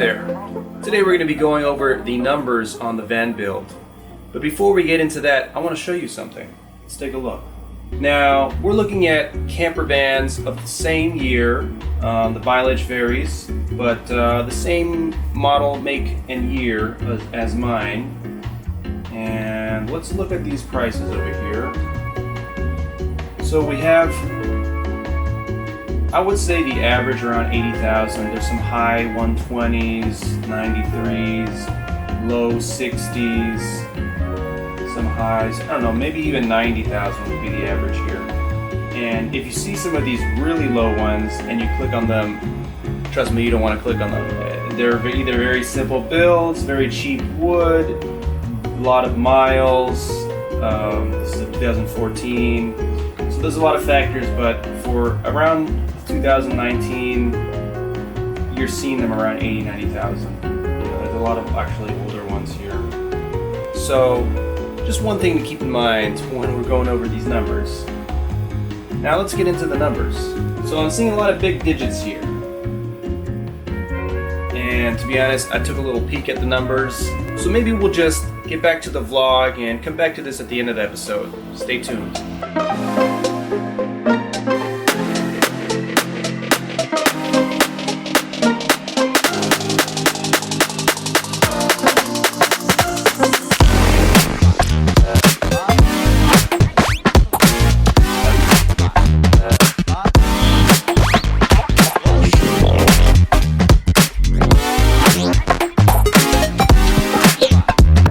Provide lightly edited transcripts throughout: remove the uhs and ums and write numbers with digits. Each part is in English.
there. Today we're going to be going over the numbers on the van build. But before we get into that, I want to show you something. Let's take a look. Now, we're looking at camper vans of the same year. The mileage varies, but the same model, make, and year as mine. And let's look at these prices over here. So we have, I would say the average around 80,000. There's some high 120s, 93s, low 60s, some highs. I don't know, maybe even 90,000 would be the average here. And if you see some of these really low ones and you click on them, trust me, you don't want to click on them. They're either very simple builds, very cheap wood, a lot of miles. This is a 2014. So there's a lot of factors, but for around 2019, you're seeing them around 80, 90,000. There's a lot of actually older ones here. So just one thing to keep in mind when we're going over these numbers. Now let's get into the numbers. So I'm seeing a lot of big digits here. And to be honest, I took a little peek at the numbers. So maybe we'll just get back to the vlog and come back to this at the end of the episode. Stay tuned.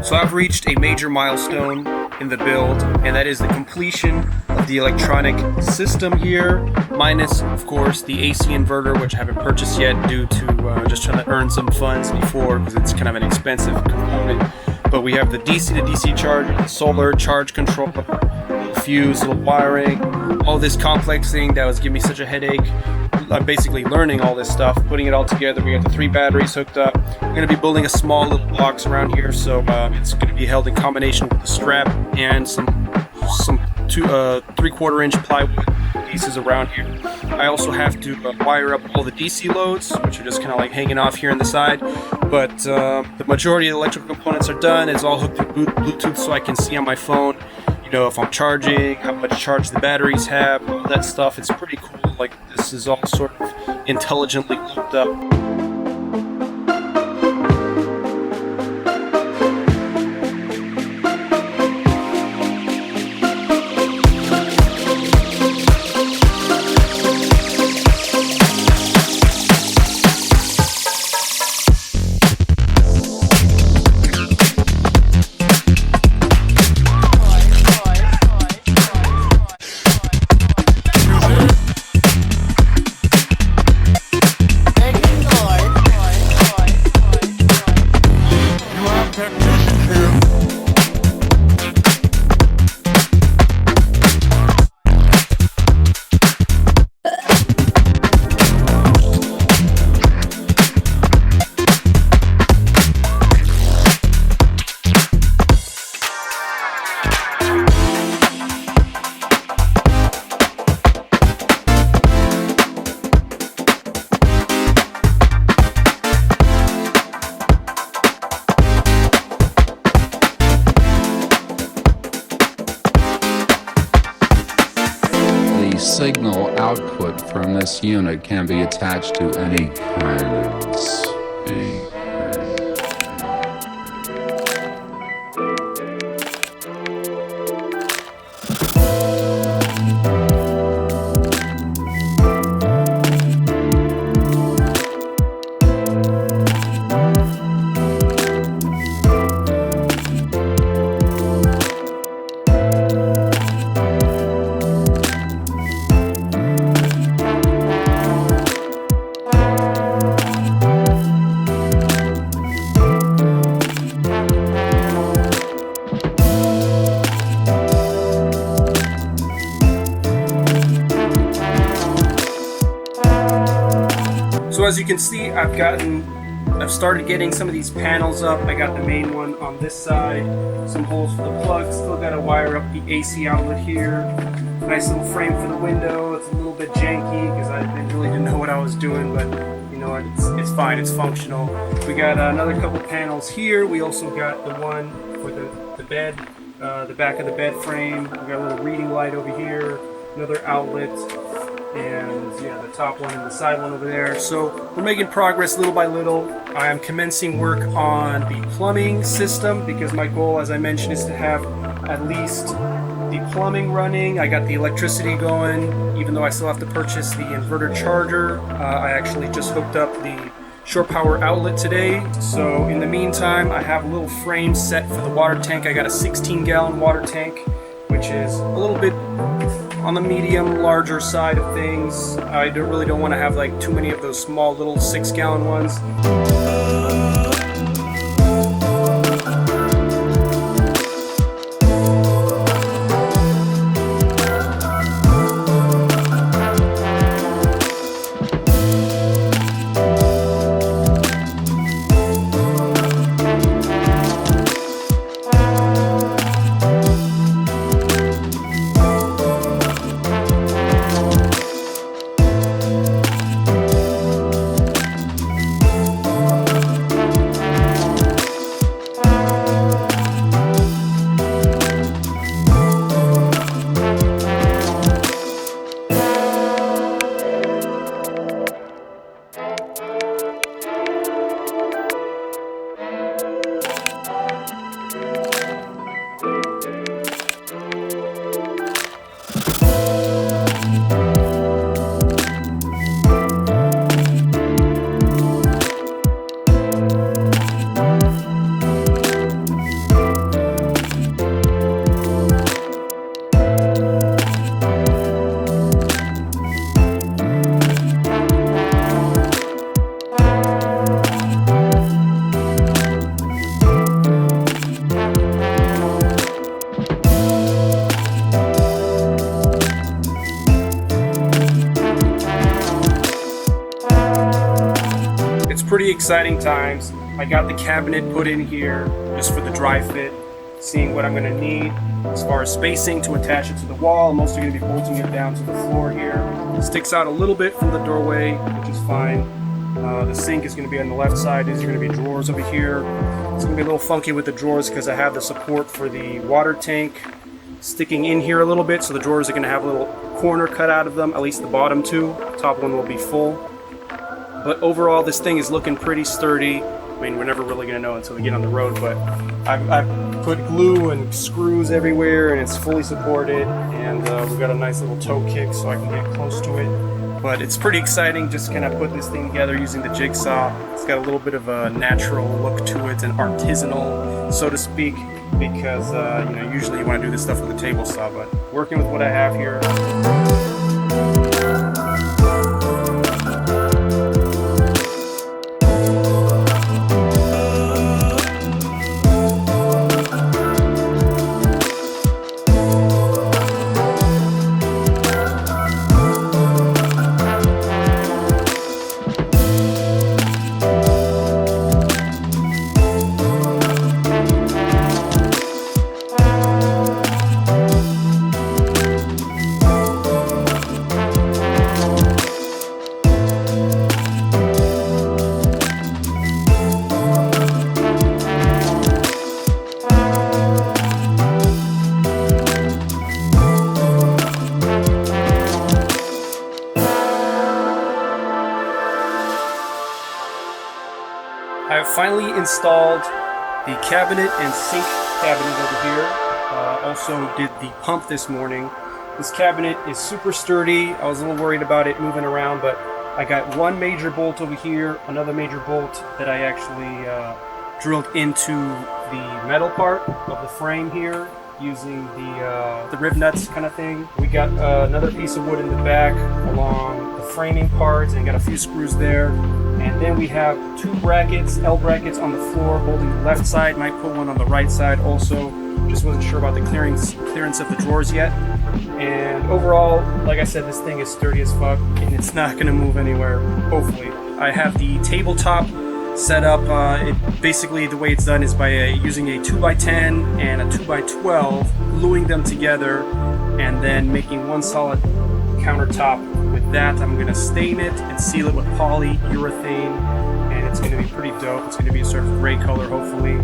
So I've reached a major milestone in the build, and that is the completion of the electronic system here, minus, of course, the AC inverter, which I haven't purchased yet due to just trying to earn some funds before, because it's kind of an expensive component. But we have the DC to DC charger, the solar charge controller, the fuse, little wiring, all this complex thing that was giving me such a headache. I'm basically learning all this stuff, putting it all together. We got the 3 batteries hooked up. We're going to be building a small little box around here, so it's going to be held in combination with the strap and some 3/4 inch plywood pieces around here. I also have to wire up all the DC loads, which are just kind of like hanging off here on the side. But the majority of the electrical components are done. It's all hooked through Bluetooth, so I can see on my phone, if I'm charging, how much charge the batteries have, all that stuff. It's pretty cool. Like, this is all sort of intelligently looped up. Signal output from this unit can be attached to any kind of speaker. So as you can see, I've started getting some of these panels up. I got the main one on this side, some holes for the plugs, still got to wire up the AC outlet here. Nice little frame for the window. It's a little bit janky because I really didn't know what I was doing, but know, it's fine, it's functional. We got another couple panels here. We also got the one for the bed, the back of the bed frame. We got a little reading light over here, another outlet, and yeah, the top one and the side one over there. So we're making progress little by little. I am commencing work on the plumbing system because my goal, as I mentioned, is to have at least the plumbing running. I got the electricity going, even though I still have to purchase the inverter charger. I actually just hooked up the shore power outlet today. So in the meantime, I have a little frame set for the water tank. I got a 16-gallon water tank, which is a little bit on the medium, larger side of things. I really don't want to have like too many of those small little 6-gallon ones. Pretty exciting times. I got the cabinet put in here just for the dry fit, seeing what I'm going to need as far as spacing to attach it to the wall. I'm also going to be bolting it down to the floor here. It sticks out a little bit from the doorway, which is fine. The sink is going to be on the left side. These are going to be drawers over here. It's going to be a little funky with the drawers because I have the support for the water tank sticking in here a little bit, so the drawers are going to have a little corner cut out of them, at least the bottom two. The top one will be full. But overall, this thing is looking pretty sturdy. I mean, we're never really going to know until we get on the road, but I've put glue and screws everywhere, and it's fully supported, and we've got a nice little toe kick so I can get close to it. But it's pretty exciting just kind of put this thing together using the jigsaw. It's got a little bit of a natural look to it, and artisanal, so to speak, because you know, usually you want to do this stuff with a table saw, but working with what I have here. I have finally installed the cabinet and sink cabinet over here. Also did the pump this morning. This cabinet is super sturdy. I was a little worried about it moving around, but I got one major bolt over here, another major bolt that I actually drilled into the metal part of the frame here using the rib nuts kind of thing. We got another piece of wood in the back along the framing parts, and got a few screws there. And then we have two brackets, L brackets on the floor holding the left side. Might put one on the right side also. Just wasn't sure about the clearance of the drawers yet. And overall, like I said, this thing is sturdy as fuck, and it's not gonna move anywhere, hopefully. I have the tabletop set up. Basically the way it's done is by using a 2x10 and a 2x12, gluing them together, and then making one solid countertop with that. I'm gonna stain it and seal it with polyurethane, and it's gonna be pretty dope. It's gonna be a sort of gray color, hopefully.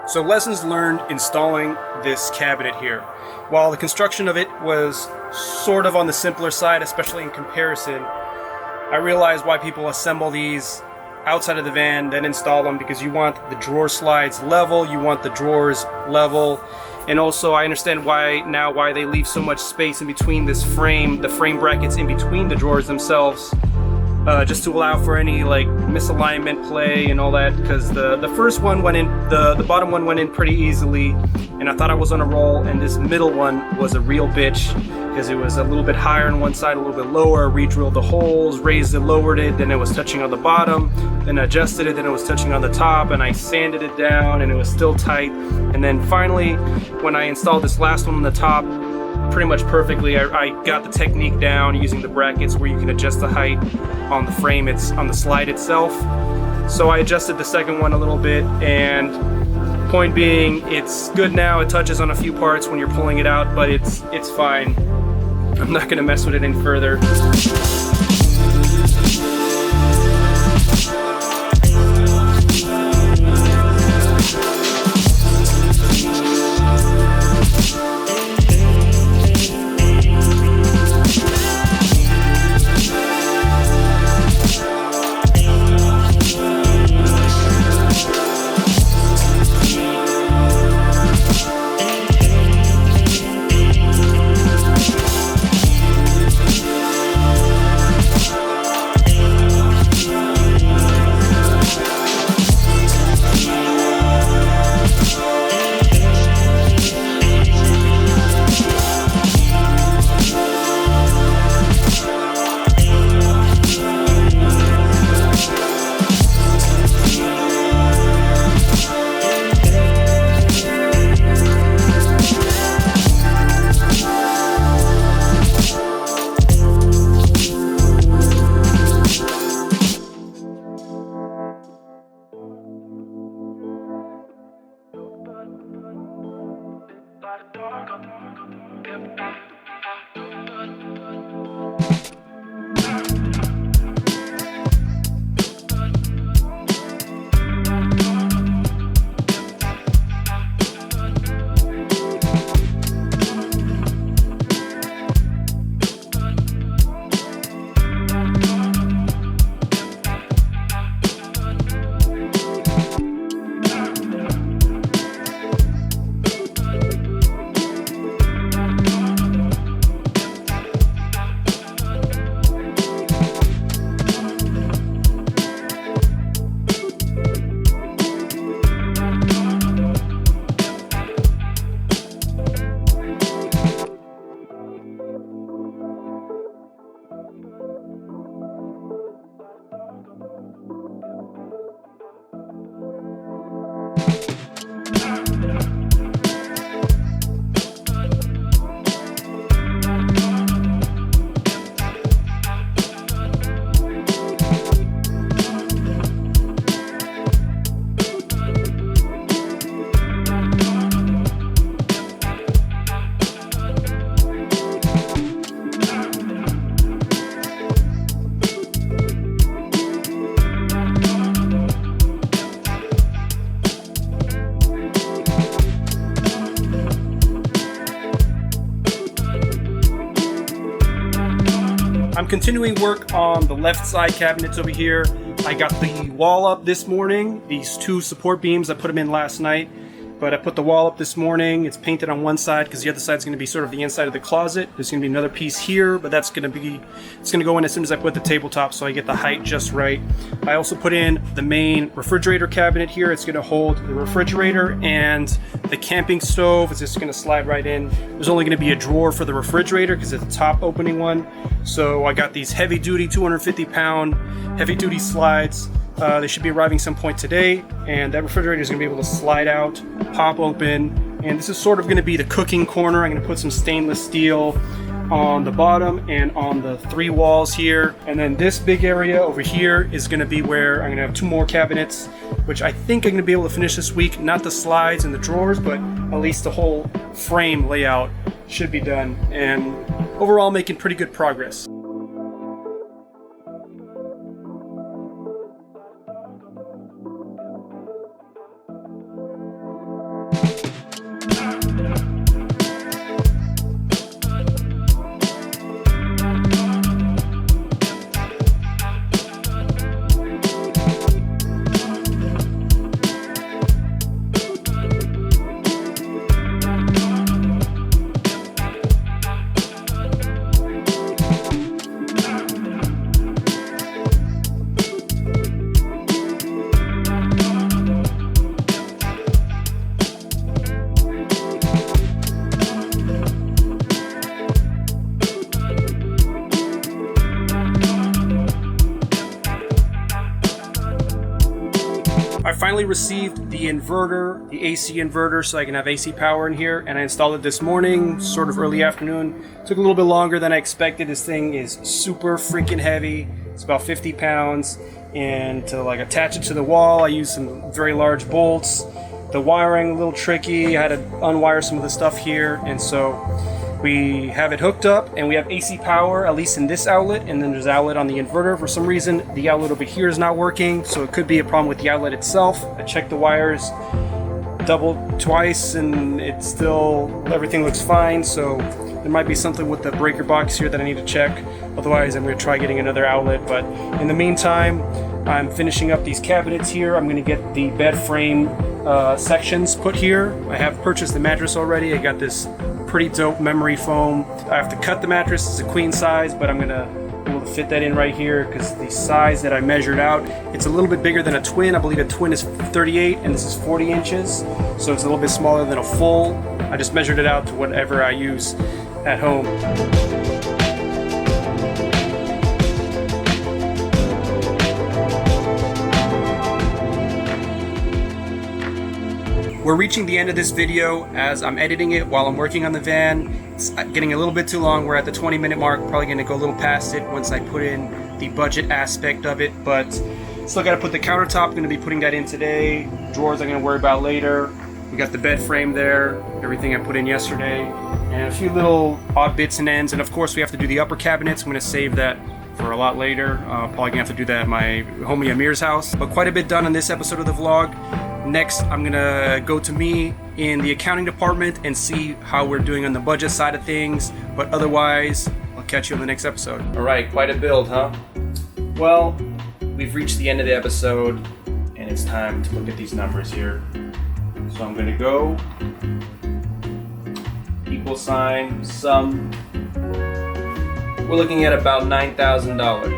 So lessons learned installing this cabinet here. While the construction of it was sort of on the simpler side, especially in comparison, I realized why people assemble these outside of the van, then install them, because you want the drawer slides level, you want the drawers level, and also I understand why they leave so much space in between this frame, the frame brackets in between the drawers themselves. Just to allow for any like misalignment play and all that, because the first one went in, the bottom one went in pretty easily, and I thought I was on a roll, and this middle one was a real bitch, because it was a little bit higher on one side, a little bit lower, re-drilled the holes, raised it, lowered it, then it was touching on the bottom, then adjusted it, then it was touching on the top, and I sanded it down, and it was still tight, and then finally, when I installed this last one on the top, pretty much perfectly, I got the technique down using the brackets where you can adjust the height on the frame, it's on the slide itself. So I adjusted the second one a little bit, and point being, it's good now. It touches on a few parts when you're pulling it out, but it's fine. I'm not gonna mess with it any further. I'm continuing work on the left side cabinets over here. I got the wall up this morning, these two support beams. I put them in last night, but I put the wall up this morning. It's painted on one side because the other side is going to be sort of the inside of the closet. There's going to be another piece here, but it's going to go in as soon as I put the tabletop, so I get the height just right. I also put in the main refrigerator cabinet here. It's going to hold the refrigerator and the camping stove. It's just going to slide right in. There's only going to be a drawer for the refrigerator because it's a top opening one. So I got these heavy duty 250-pound heavy duty slides. They should be arriving some point today, and that refrigerator is going to be able to slide out, pop open, and this is sort of going to be the cooking corner. I'm going to put some stainless steel on the bottom and on the three walls here, and then this big area over here is going to be where I'm going to have two more cabinets, which I think I'm going to be able to finish this week. Not the slides and the drawers, but at least the whole frame layout should be done, and overall making pretty good progress. I finally received the inverter, the AC inverter, so I can have AC power in here, and I installed it this morning, sort of early afternoon. Took a little bit longer than I expected. This thing is super freaking heavy. It's about 50 pounds, and to like attach it to the wall, I used some very large bolts. The wiring a little tricky. I had to unwire some of the stuff here, and so we have it hooked up, and we have AC power, at least in this outlet, and then there's an outlet on the inverter. For some reason, the outlet over here is not working, so it could be a problem with the outlet itself. I checked the wires twice, and it's still, everything looks fine, so there might be something with the breaker box here that I need to check. Otherwise, I'm going to try getting another outlet, but in the meantime, I'm finishing up these cabinets here. I'm going to get the bed frame sections put here. I have purchased the mattress already. I got this pretty dope memory foam. I have to cut the mattress. It's a queen size, but I'm gonna be able to fit that in right here because the size that I measured out, it's a little bit bigger than a twin. I believe a twin is 38 and this is 40 inches, so it's a little bit smaller than a full. I just measured it out to whatever I use at home. We're reaching the end of this video as I'm editing it while I'm working on the van. It's getting a little bit too long. We're at the 20-minute mark, probably gonna go a little past it once I put in the budget aspect of it, but still gotta put the countertop, gonna be putting that in today. Drawers I'm gonna worry about later. We got the bed frame there, everything I put in yesterday, and a few little odd bits and ends, and of course we have to do the upper cabinets. I'm gonna save that for a lot later. Probably gonna have to do that at my homie Amir's house, but quite a bit done on this episode of the vlog. Next, I'm gonna go to me in the accounting department and see how we're doing on the budget side of things, but otherwise, I'll catch you on the next episode. All right, quite a build, huh? Well, we've reached the end of the episode, and it's time to look at these numbers here. So I'm gonna go, equal sign, sum. We're looking at about $9,000.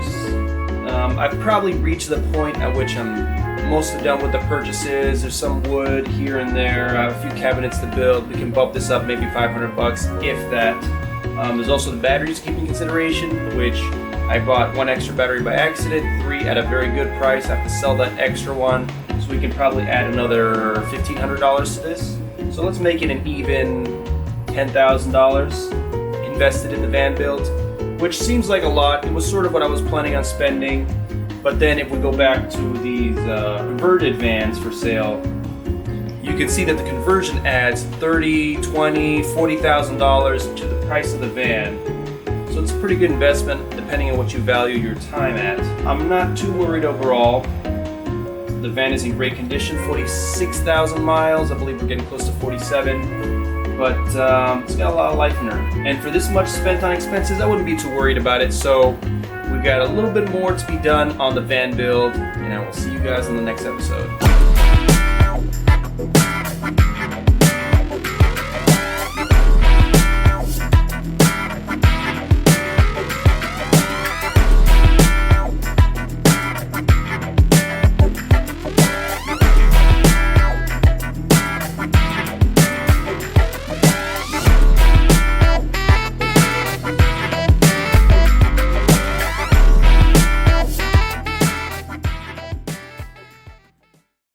I've probably reached the point at which I'm mostly done with the purchases. There's some wood here and there. I have a few cabinets to build. We can bump this up maybe $500 if that. There's also the batteries to keep in consideration, which I bought one extra battery by accident, 3 at a very good price. I have to sell that extra one, so we can probably add another $1,500 to this. So let's make it an even $10,000 invested in the van build, which seems like a lot. It was sort of what I was planning on spending. But then if we go back to these converted vans for sale, you can see that the conversion adds $30,000, $20,000, $40,000 to the price of the van. So it's a pretty good investment depending on what you value your time at. I'm not too worried overall. The van is in great condition, 46,000 miles. I believe we're getting close to 47. But it's got a lot of life in her. And for this much spent on expenses, I wouldn't be too worried about it. So We've got a little bit more to be done on the van build, and I will see you guys in the next episode.